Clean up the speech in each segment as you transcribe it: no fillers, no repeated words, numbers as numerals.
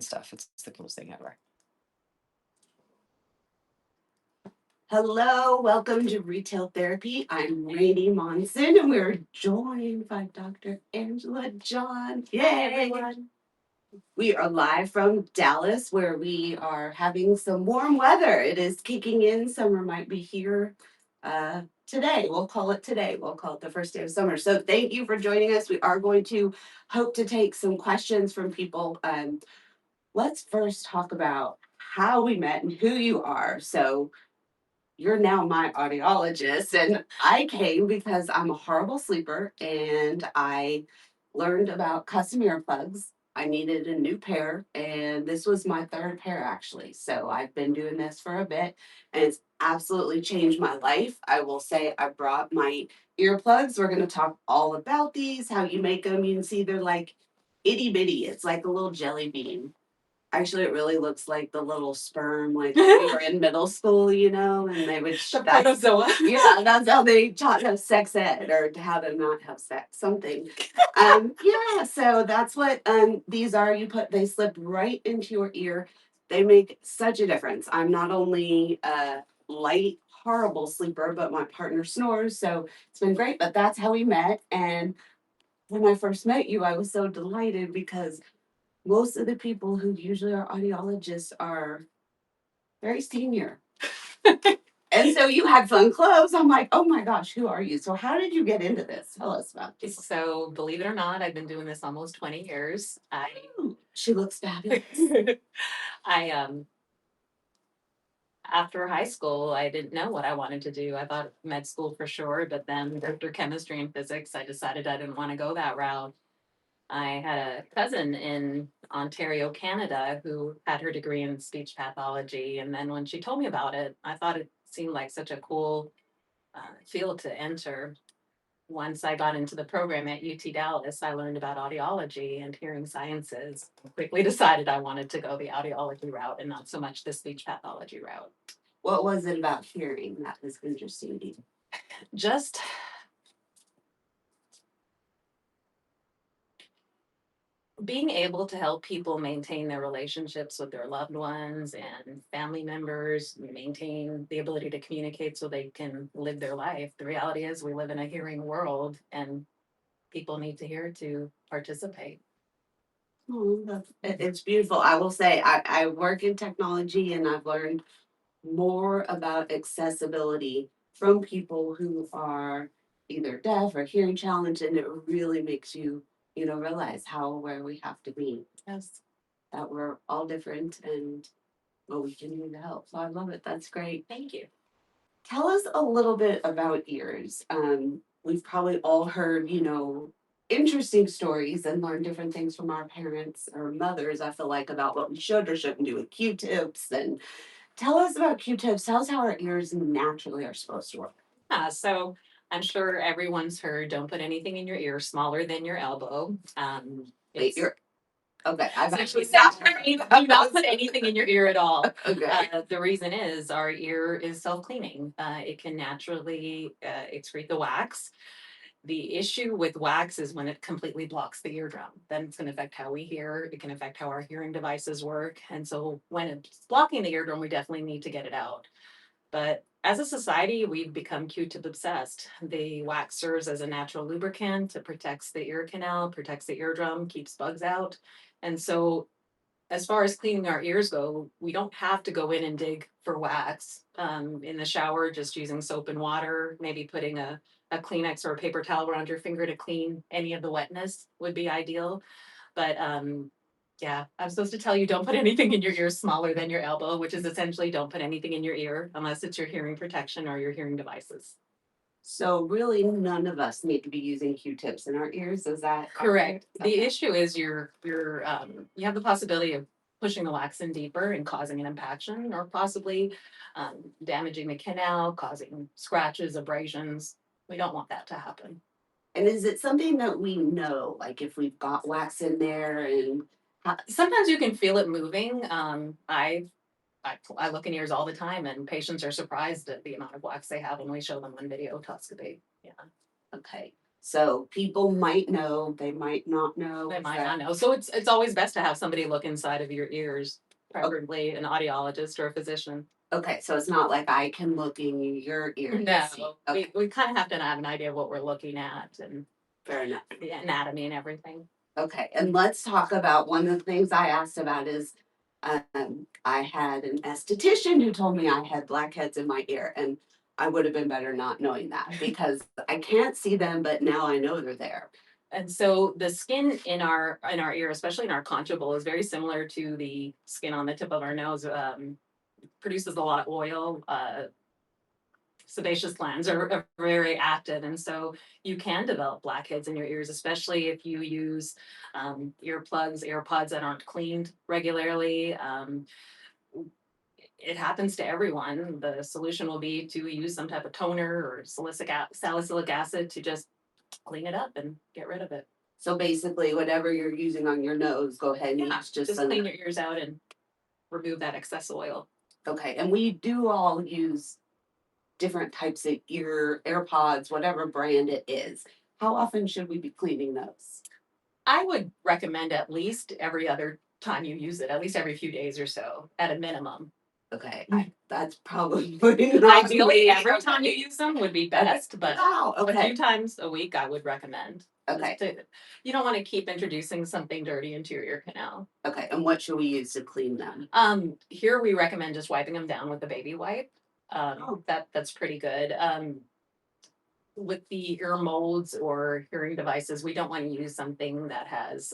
stuff. It's the coolest thing ever. Hello, welcome to Retail Therapy. I'm Rani Monson, and we're joined by Dr. Angela John. Yay, everyone! We are live from Dallas, where we are having some warm weather. It is kicking in. Summer might be here today. We'll call it today. We'll call it the first day of summer. So thank you for joining us. We are going to hope to take some questions from people. Let's first talk about how we met and who you are. So you're now my audiologist, and I came because I'm a horrible sleeper and I learned about custom earplugs. I needed a new pair, and this was my third pair actually. So I've been doing this for a bit, and it's absolutely changed my life. I will say I brought my earplugs. We're going to talk all about these, how you make them. You can see they're like itty bitty, it's like a little jelly bean. Actually, it really looks like the little sperm, like when we were in middle school, and they would. The protozoa. Yeah, that's how they taught us sex ed or how to not have sex, something. Yeah, so that's what these are. They slip right into your ear. They make such a difference. I'm not only a light, horrible sleeper, but my partner snores, so it's been great. But that's how we met. And when I first met you, I was so delighted because most of the people who usually are audiologists are very senior. And so you had fun clothes. I'm like, oh my gosh, who are you? So how did you get into this? Tell us about this. So, believe it or not, I've been doing this almost 20 years. Ooh, she looks fabulous. I After high school, I didn't know what I wanted to do. I thought med school for sure, but then after chemistry and physics, I decided I didn't want to go that route. I had a cousin in Ontario, Canada, who had her degree in speech pathology. And then when she told me about it, I thought it seemed like such a cool field to enter. Once I got into the program at UT Dallas, I learned about audiology and hearing sciences. Quickly decided I wanted to go the audiology route and not so much the speech pathology route. What was it about hearing that was interesting to you? Just being able to help people maintain their relationships with their loved ones and family members, maintain the ability to communicate so they can live their life. The reality is, we live in a hearing world and people need to hear to participate. Oh, it's beautiful. I will say I work in technology and I've learned more about accessibility from people who are either deaf or hearing challenged, and it really makes you, realize how aware we have to be. Yes. That we're all different and what we can do to help. So I love it. That's great. Thank you. Tell us a little bit about ears. We've probably all heard, interesting stories and learned different things from our parents or mothers, I feel like, about what we should or shouldn't do with Q-tips. And tell us about Q-tips. Tell us how our ears naturally are supposed to work. So I'm sure everyone's heard, don't put anything in your ear smaller than your elbow. Wait, you're okay. I've actually do not put anything in your ear at all. Okay. The reason is our ear is self-cleaning. It can naturally excrete the wax. The issue with wax is when it completely blocks the eardrum. Then it's going to affect how we hear. It can affect how our hearing devices work. And so when it's blocking the eardrum, we definitely need to get it out. But as a society, we've become Q-tip obsessed. The wax serves as a natural lubricant. It protects the ear canal, protects the eardrum, keeps bugs out. And so as far as cleaning our ears go, we don't have to go in and dig for wax. In the shower, just using soap and water, maybe putting a Kleenex or a paper towel around your finger to clean any of the wetness would be ideal. But yeah, I'm supposed to tell you don't put anything in your ear smaller than your elbow, which is essentially don't put anything in your ear unless it's your hearing protection or your hearing devices. So really, none of us need to be using Q-tips in our ears. Is that Correct? Okay. The issue is you have the possibility of pushing the wax in deeper and causing an impaction, or possibly damaging the canal, causing scratches, abrasions. We don't want that to happen. And is it something that we know, like if we've got wax in there and Sometimes you can feel it moving. I look in ears all the time, and patients are surprised at the amount of wax they have when we show them on videotoscopy. Yeah. okay. So people might know, they might not know. They Is might that- not know. So it's always best to have somebody look inside of your ears, preferably an audiologist or a physician. Okay, so it's not like I can look in your ear and see. No, Okay, we kind of have to have an idea of what we're looking at and fair enough. the anatomy and everything. Okay, and let's talk about one of the things I asked about is I had an esthetician who told me I had blackheads in my ear, and I would have been better not knowing that because I can't see them, but now I know they're there. And so the skin in our ear, especially in our concha bowl, is very similar to the skin on the tip of our nose. Produces a lot of oil. Sebaceous glands are very active, and so you can develop blackheads in your ears, especially if you use earplugs, AirPods that aren't cleaned regularly. It happens to everyone. The solution will be to use some type of toner or salicylic acid to just clean it up and get rid of it. So basically, whatever you're using on your nose, go ahead and Yeah, use just just some. clean your ears out and remove that excess oil. Okay, and we do all use different types of AirPods, whatever brand it is. How often should we be cleaning those? I would recommend at least every other time you use it, at least every few days or so, at a minimum. Okay, that's probably not Ideally, me. every time you use them would be best, but Wow, a okay. few times a week I would recommend. Okay. You don't want to keep introducing something dirty into your ear canal. Okay, and what should we use to clean them? Here we recommend just wiping them down with a baby wipe. That's pretty good. With the ear molds or hearing devices, we don't want to use something that has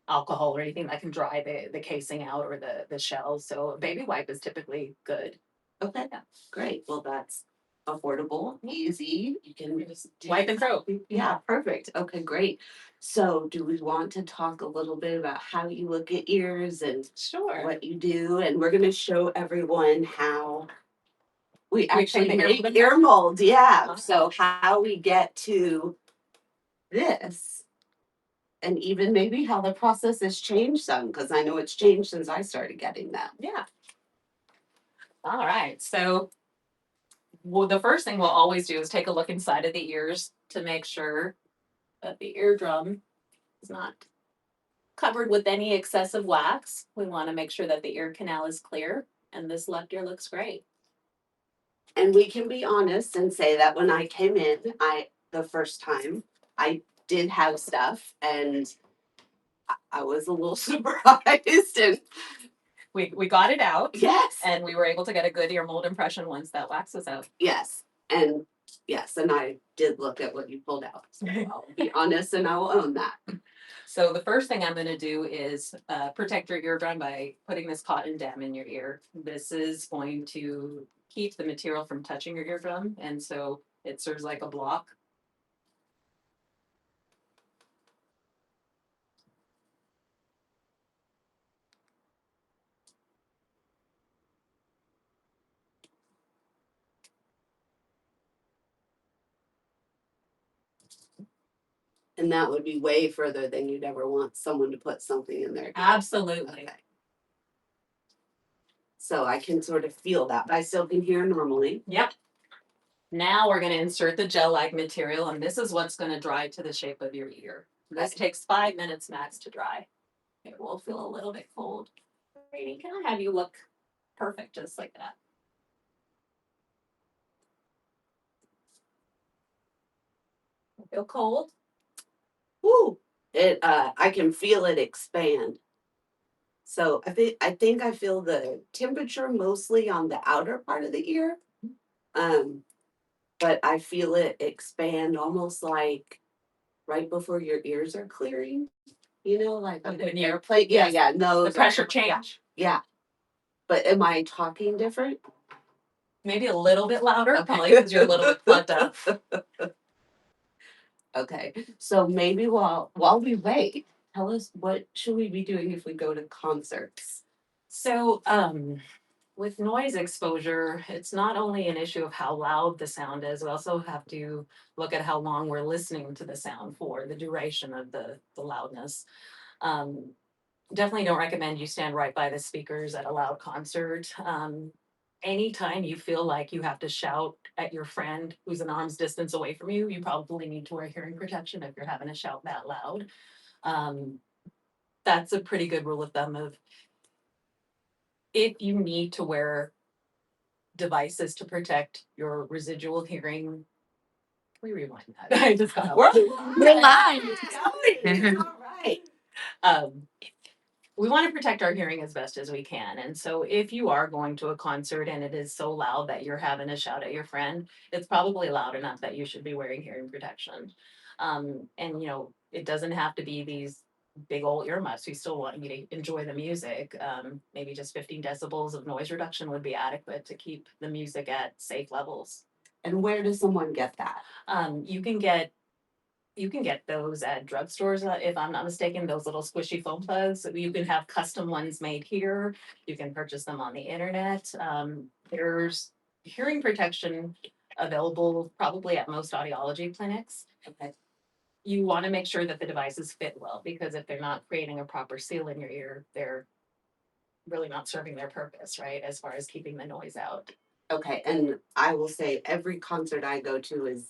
alcohol or anything that can dry the casing out or the shells. So a baby wipe is typically good. Okay, Yeah. great. Well, that's affordable, easy. You can Just wipe and throw. Yeah, perfect. Okay, great. So, do we want to talk a little bit about how you look at ears and Sure. what you do? And we're going to show everyone how we actually take the ear make mold ear molds. Yeah. Uh-huh. So, how we get to this, and even maybe how the process has changed some, because I know it's changed since I started getting them. Yeah. All right. So the first thing we'll always do is take a look inside of the ears to make sure that the eardrum is not covered with any excessive wax. We want to make sure that the ear canal is clear, and this left ear looks great. And we can be honest and say that when I came in, the first time I did have stuff, and I was a little surprised. And We got it out, yes, and we were able to get a good ear mold impression once that wax was out. yes, and yes, and I did look at what you pulled out. So I'll be honest, and I will own that. So the first thing I'm going to do is protect your eardrum by putting this cotton dam in your ear. This is going to keep the material from touching your eardrum, and so it serves like a block. And that would be way further than you'd ever want someone to put something in there. Absolutely. Okay. So I can sort of feel that, but I still can hear normally. Yep. Now we're going to insert the gel-like material, and this is what's going to dry to the shape of your ear. This takes 5 minutes max to dry. It will feel a little bit cold. Rani, can I have you look perfect just like that? Feel cold? Woo! I can feel it expand. So I think I feel the temperature mostly on the outer part of the ear. But I feel it expand almost like right before your ears are clearing. Like on When an you're- airplane. Yeah, yes, yeah. No, The pressure change. Yeah. But am I talking different? Maybe a little bit louder, Okay. probably because you're a little bit plugged up. Okay. So maybe while we wait, tell us what should we be doing if we go to concerts? So, with noise exposure, it's not only an issue of how loud the sound is, we also have to look at how long we're listening to the sound for, the duration of the loudness. Definitely don't recommend you stand right by the speakers at a loud concert. anytime you feel like you have to shout at your friend who's an arm's distance away from you, you probably need to wear hearing protection if you're having to shout that loud. Um, that's a pretty good rule of thumb of if you need to wear devices to protect your residual hearing. Can we rewind that? I just got We're live. All right. um, we want to protect our hearing as best as we can. And so if you are going to a concert and it is so loud that you're having to shout at your friend, it's probably loud enough that you should be wearing hearing protection. And it doesn't have to be these big old earmuffs. We still want you to enjoy the music. Maybe just 15 decibels of noise reduction would be adequate to keep the music at safe levels. And where does someone get that? You can get those at drugstores, if I'm not mistaken, those little squishy foam plugs. You can have custom ones made here. You can purchase them on the internet. There's hearing protection available probably at most audiology clinics. Okay. You want to make sure that the devices fit well, because if they're not creating a proper seal in your ear, they're really not serving their purpose, right? As far as keeping the noise out. Okay, and I will say every concert I go to is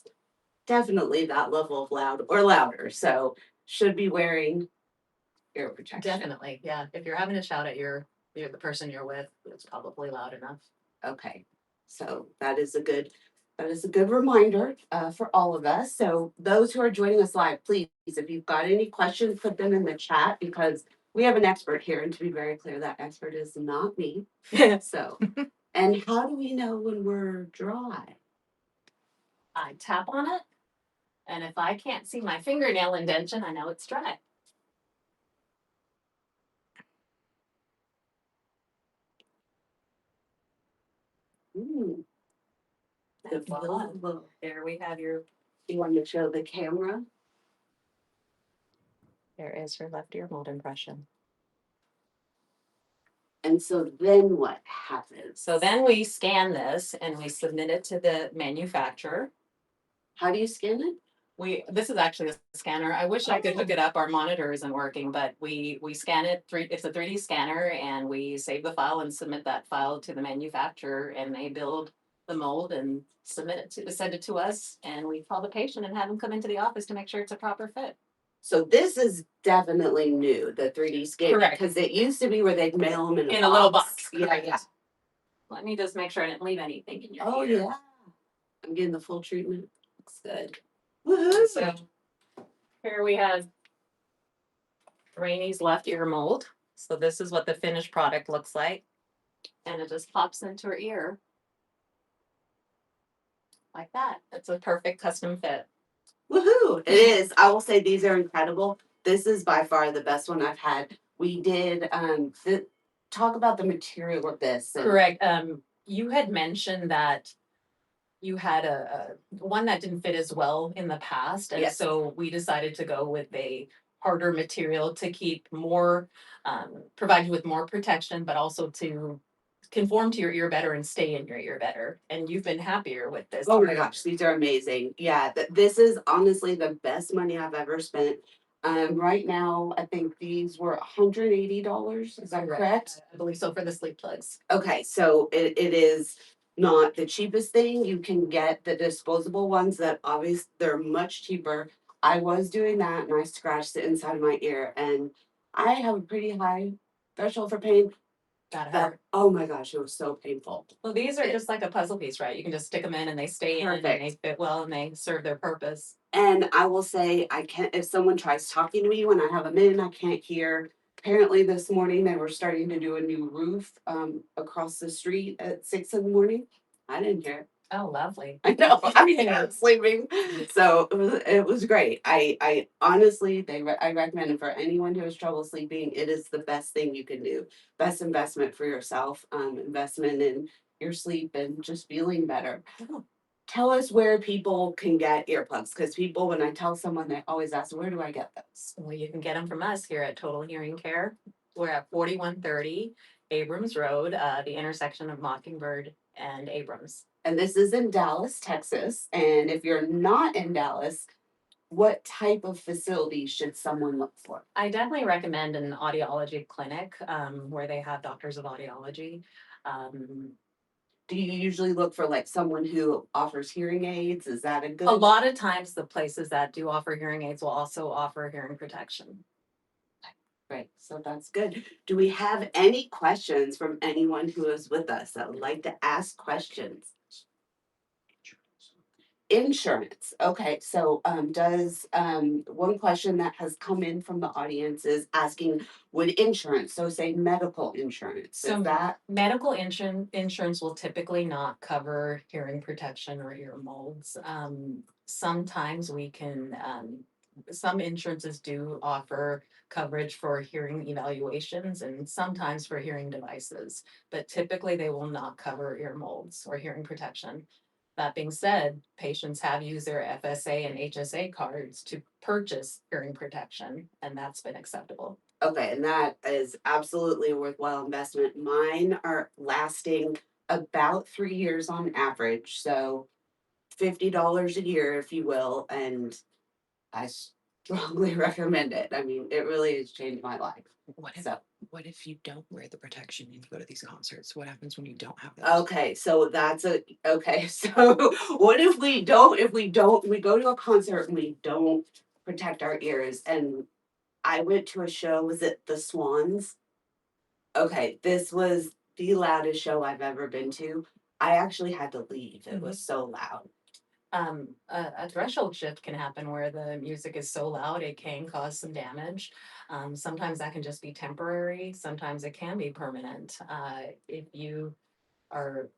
definitely that level of loud or louder. So should be wearing ear protection. Definitely, yeah. If you're having to shout at the person you're with, it's probably loud enough. Okay, so that is a good reminder for all of us. So those who are joining us live, please, if you've got any questions, put them in the chat because we have an expert here, and to be very clear, that expert is not me. So, and how do we know when we're dry? I tap on it, and if I can't see my fingernail indentation, I know it's dry. Mm. And voila. There we have your. You want to show the camera? There is your left ear mold impression. And so then what happens? So then we scan this and we submit it to the manufacturer. How do you scan it? This is actually a scanner. I wish I could hook it up. Our monitor isn't working, but we scan it. It's a 3D scanner, and we save the file and submit that file to the manufacturer, and they build the mold and send it to us, and we call the patient and have them come into the office to make sure it's a proper fit. So this is definitely new, the 3D scan. Correct. Because it used to be where they'd mail them in a little box. Yeah, Correct. yeah. Let me just make sure I didn't leave anything in your Oh, ear. yeah. I'm getting the full treatment. Looks good. Woohoo! So here we have Rani's left ear mold. So this is what the finished product looks like. And it just pops into her ear like that. It's a perfect custom fit. Woohoo! It is. I will say these are incredible. This is by far the best one I've had. We did talk about the material of this. Correct. You had mentioned that you had a one that didn't fit as well in the past, and Yes. so we decided to go with a harder material to keep more, provide you with more protection, but also to conform to your ear better and stay in your ear better. And you've been happier with this. Oh my gosh, these are amazing. Yeah, this is honestly the best money I've ever spent. Right now, I think these were $180. Is that correct? I believe so, for the sleep plugs. Okay, so it is not the cheapest thing. You can get the disposable ones that obviously they're much cheaper. I was doing that and I scratched the inside of my ear, and I have a pretty high threshold for pain. Got That, it. oh my gosh, it was so painful. Well, these are just like a puzzle piece, right? You can just stick them in and they stay in and they fit well and they serve their purpose. And I will say, I can't, if someone tries talking to me when I have them in, I can't hear. Apparently this morning they were starting to do a new roof across the street at 6 in the morning. I didn't hear it. Oh, lovely. I know. I mean, I was sleeping. So it was great. I honestly, I recommend it for anyone who has trouble sleeping. It is the best thing you can do. Best investment for yourself, investment in your sleep and just feeling better. Tell us where people can get earplugs, because people, when I tell someone, they always ask, where do I get those? Well, you can get them from us here at Total Hearing Care. We're at 4130 Abrams Road, the intersection of Mockingbird and Abrams. And this is in Dallas, Texas. And if you're not in Dallas, what type of facility should someone look for? I definitely recommend an audiology clinic, where they have doctors of audiology. do you usually look for like someone who offers hearing aids? Is that a good? A lot of times, the places that do offer hearing aids will also offer hearing protection. Great, so that's good. Do we have any questions from anyone who is with us that would like to ask questions? Insurance. Okay, so does one question that has come in from the audience is asking, would insurance, so say medical insurance, is So that medical insurance will typically not cover hearing protection or ear molds. Sometimes we can, some insurances do offer coverage for hearing evaluations and sometimes for hearing devices, but typically they will not cover ear molds or hearing protection. That being said, patients have used their FSA and HSA cards to purchase hearing protection, and that's been acceptable. okay, and that is absolutely a worthwhile investment. Mine are lasting about 3 years on average, so $50 a year, if you will, and I strongly recommend it. I mean, it really has changed my life. What if So, what if you don't wear the protection and you go to these concerts? What happens when you don't have those? okay, so that's a okay. So, what if we don't? If we go to a concert and we don't protect our ears? And I went to a show. Was it the Swans? Okay, this was the loudest show I've ever been to. I actually had to leave. It was so loud. A threshold shift can happen where the music is so loud it can cause some damage. Sometimes that can just be temporary. Sometimes it can be permanent. If you are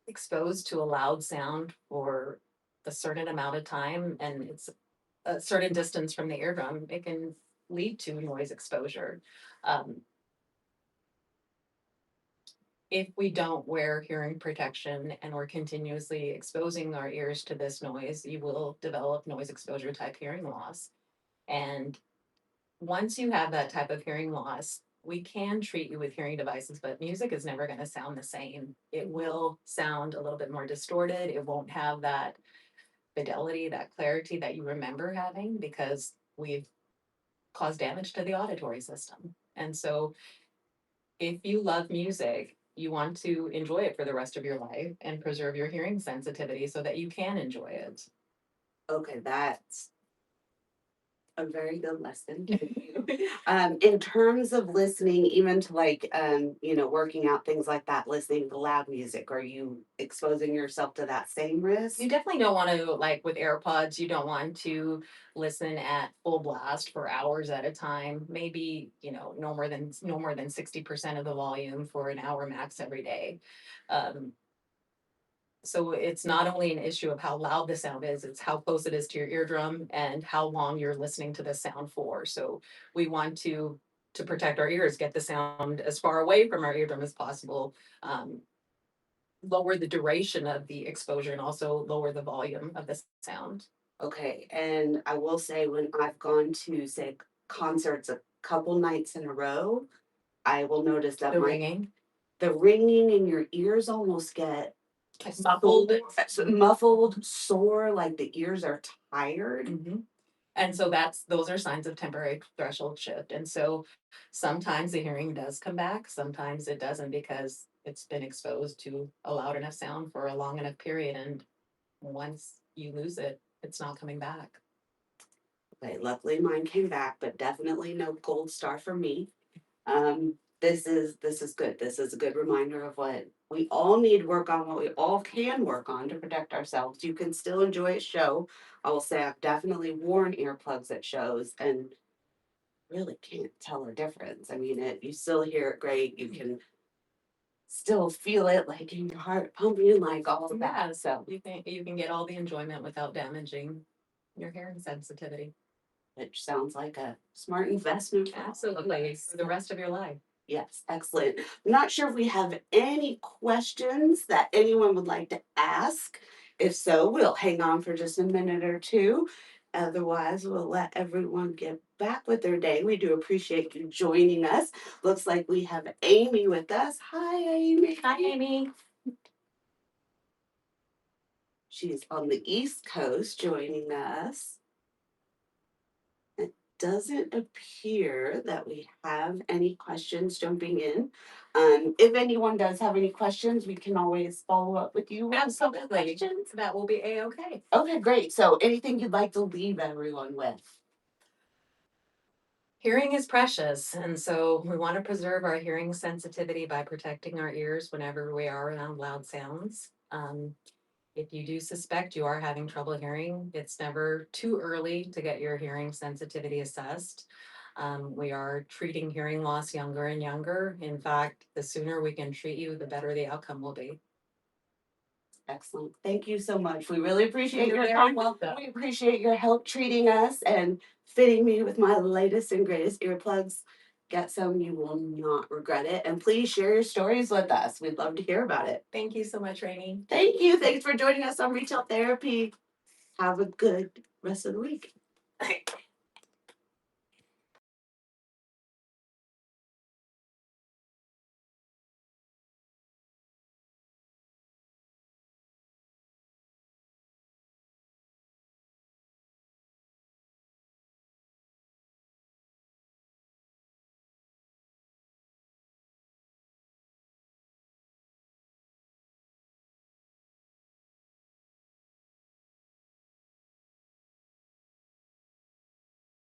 exposed to a loud sound for a certain amount of time and it's a certain distance from the eardrum, it can lead to noise exposure. Um, if we don't wear hearing protection and we're continuously exposing our ears to this noise, you will develop noise exposure type hearing loss. And once you have that type of hearing loss, we can treat you with hearing devices, but music is never going to sound the same. It will sound a little bit more distorted. It won't have that fidelity, that clarity that you remember having because we've caused damage to the auditory system. And so if you love music, you want to enjoy it for the rest of your life and preserve your hearing sensitivity so that you can enjoy it. Okay, that's a very good lesson. Thank you. In terms of listening, even to like, working out things like that, listening to loud music, are you exposing yourself to that same risk? You definitely don't want to, like with AirPods, you don't want to listen at full blast for hours at a time. Maybe, no more than 60% of the volume for an hour max every day. Um, So it's not only an issue of how loud the sound is, it's how close it is to your eardrum and how long you're listening to the sound for. So we want to protect our ears, get the sound as far away from our eardrum as possible, um, lower the duration of the exposure, and also lower the volume of the sound. Okay, and I will say when I've gone to say concerts a couple nights in a row, I will notice that The ringing, the ringing in your ears almost get like muffled. muffled, sore, like the ears are tired. Mhm. And so those are signs of temporary threshold shift. And so sometimes the hearing does come back, sometimes it doesn't because it's been exposed to a loud enough sound for a long enough period. And once you lose it, it's not coming back. Okay, luckily mine came back, but definitely no gold star for me. This is good. This is a good reminder of what we all need to work on, what we all can work on to protect ourselves. You can still enjoy a show. I will say I've definitely worn earplugs at shows and really can't tell a difference. I mean, you still hear it great. You can still feel it like in your heart pumping, like all of Yeah, that. So you can get all the enjoyment without damaging your hearing sensitivity. it sounds like a smart investment for all of Absolutely, us. for the rest of your life. Yes, excellent. I'm not sure if we have any questions that anyone would like to ask. If so, we'll hang on for just a minute or two. Otherwise, we'll let everyone get back with their day. We do appreciate you joining us. Looks like we have Amy with us. Hi, Amy. Hi, Amy. She's on the East Coast joining us. doesn't appear that we have any questions jumping in. If anyone does have any questions, we can always follow up with you with some Absolutely. questions. That will be a-okay. Okay, great. So anything you'd like to leave everyone with? Hearing is precious, and so we want to preserve our hearing sensitivity by protecting our ears whenever we are around loud sounds. If you do suspect you are having trouble hearing, it's never too early to get your hearing sensitivity assessed. We are treating hearing loss younger and younger. In fact, the sooner we can treat you, the better the outcome will be. Excellent. Thank you so much. We really appreciate You're your very time. welcome. We appreciate your help treating us and fitting me with my latest and greatest earplugs. Get some, you will not regret it. And please share your stories with us. We'd love to hear about it. Thank you so much, Rani. Thank you. Thanks for joining us on Retail Therapy. Have a good rest of the week.